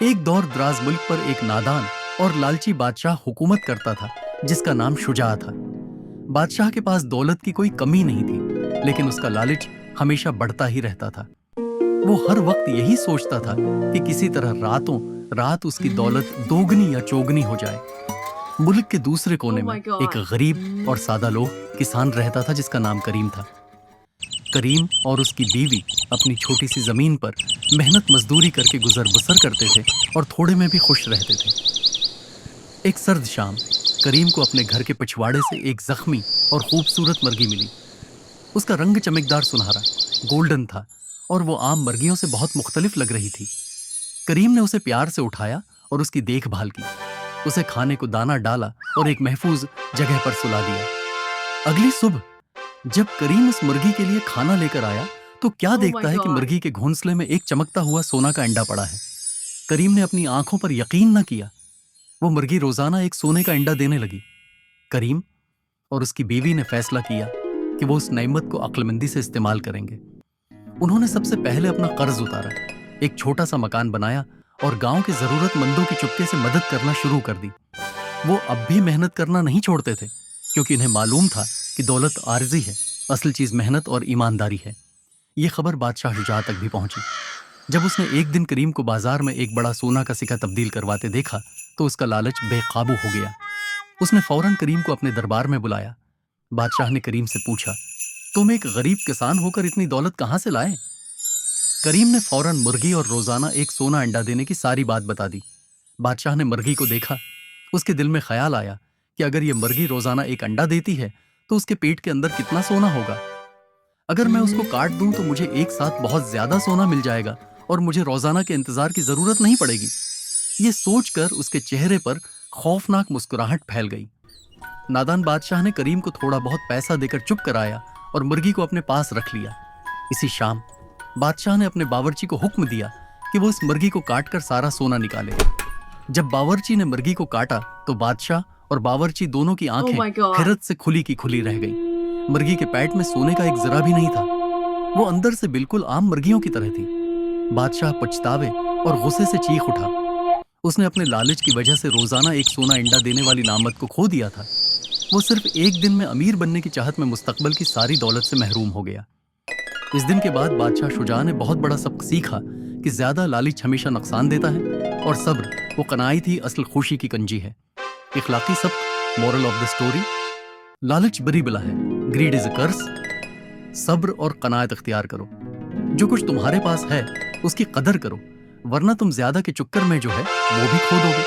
ایک دور دراز ملک پر ایک نادان اور لالچی بادشاہ حکومت کرتا تھا جس کا نام شجاع تھا۔ بادشاہ کے پاس دولت کی کوئی کمی نہیں تھی، لیکن اس کا لالچ ہمیشہ بڑھتا ہی رہتا تھا۔ وہ ہر وقت یہی سوچتا تھا کہ کسی طرح راتوں رات اس کی دولت دوگنی یا چوگنی ہو جائے۔ ملک کے دوسرے کونے میں ایک غریب اور سادہ لوگ کسان رہتا تھا جس کا نام کریم تھا۔ کریم اور اس کی بیوی اپنی چھوٹی سی زمین پر محنت مزدوری کر کے گزر بسر کرتے تھے اور تھوڑے میں بھی خوش رہتے تھے۔ ایک سرد شام کریم کو اپنے گھر کے پچھواڑے سے ایک زخمی اور خوبصورت مرغی ملی۔ اس کا رنگ چمکدار سنہرا گولڈن تھا اور وہ عام مرغیوں سے بہت مختلف لگ رہی تھی۔ کریم نے اسے پیار سے اٹھایا اور اس کی دیکھ بھال کی، اسے کھانے کو دانہ ڈالا اور ایک محفوظ جگہ پر سلا دیا۔ اگلی صبح جب کریم اس مرغی کے لیے کھانا لے کر آیا تو کیا دیکھتا ہے کہ مرغی کے گھونسلے میں ایک چمکتا ہوا سونا کا انڈا پڑا ہے۔ کریم نے اپنی آنکھوں پر یقین نہ کیا، وہ مرغی روزانہ ایک سونے کا انڈا دینے لگی۔ کریم اور اس کی بیوی نے فیصلہ کیا کہ وہ اس نعمت کو عقل مندی سے استعمال کریں گے۔ انہوں نے سب سے پہلے اپنا قرض اتارا، ایک چھوٹا سا مکان بنایا اور گاؤں کے ضرورت مندوں کی چپکے سے مدد کرنا شروع کر دی۔ وہ اب بھی محنت کرنا نہیں چھوڑتے تھے کیونکہ انہیں معلوم تھا کہ دولت عارضی ہے، اصل چیز محنت اور ایمانداری ہے۔ یہ خبر بادشاہ شجاع تک بھی پہنچی۔ جب اس نے ایک دن کریم کو بازار میں ایک بڑا سونا کا سکہ تبدیل کرواتے دیکھا تو اس کا لالچ بے قابو ہو گیا۔ اس نے فوراً کریم کو اپنے دربار میں بلایا۔ بادشاہ نے کریم سے پوچھا، تم ایک غریب کسان ہو کر اتنی دولت کہاں سے لائے؟ کریم نے فوراً مرغی اور روزانہ ایک سونا انڈا دینے کی ساری بات بتا دی۔ بادشاہ نے مرغی کو دیکھا، اس کے دل میں خیال آیا کہ اگر یہ مرغی روزانہ ایک انڈا دیتی ہے تو اس کے پیٹ کے اندر کتنا سونا ہوگا۔ اگر میں اس کو کاٹ دوں تو مجھے ایک ساتھ بہت زیادہ سونا مل جائے گا اور مجھے روزانہ کے انتظار کی ضرورت نہیں پڑے گی۔ یہ سوچ کر اس کے چہرے پر خوفناک مسکراہٹ پھیل گئی۔ نادان بادشاہ نے کریم کو تھوڑا بہت پیسہ دے کر چپ کرایا اور مرغی کو اپنے پاس رکھ لیا۔ اسی شام بادشاہ نے اپنے باورچی کو حکم دیا کہ وہ اس مرغی کو کاٹ کر سارا سونا نکالے۔ جب باورچی نے مرغی کو کاٹا تو بادشاہ اور باورچی دونوں کی آنکھیں حیرت سے کھلی کی کھلی رہ گئیں۔ مرغی کے پیٹ میں سونے کا ایک ذرہ بھی نہیں تھا، وہ اندر سے بالکل عام مرغیوں کی طرح تھی۔ بادشاہ پچھتاوے اور غصے سے چیخ اٹھا۔ اس نے اپنے لالچ کی وجہ سے روزانہ ایک سونا انڈا دینے والی نعمت کو کھو دیا تھا۔ وہ صرف ایک دن میں امیر بننے کی چاہت میں مستقبل کی ساری دولت سے محروم ہو گیا۔ اس دن کے بعد بادشاہ شجاع نے بہت بڑا سبق سیکھا کہ زیادہ لالچ ہمیشہ نقصان دیتا ہے اور صبر وہ قناعت ہی اصل خوشی کی کنجی ہے۔ اخلاقی سبق، مورل آف دا سٹوری: لالچ بری بلا ہے، گریڈ از اے کرس۔ صبر اور قناعت اختیار کرو، جو کچھ تمہارے پاس ہے اس کی قدر کرو، ورنہ تم زیادہ کے چکر میں جو ہے وہ بھی کھو دو گے۔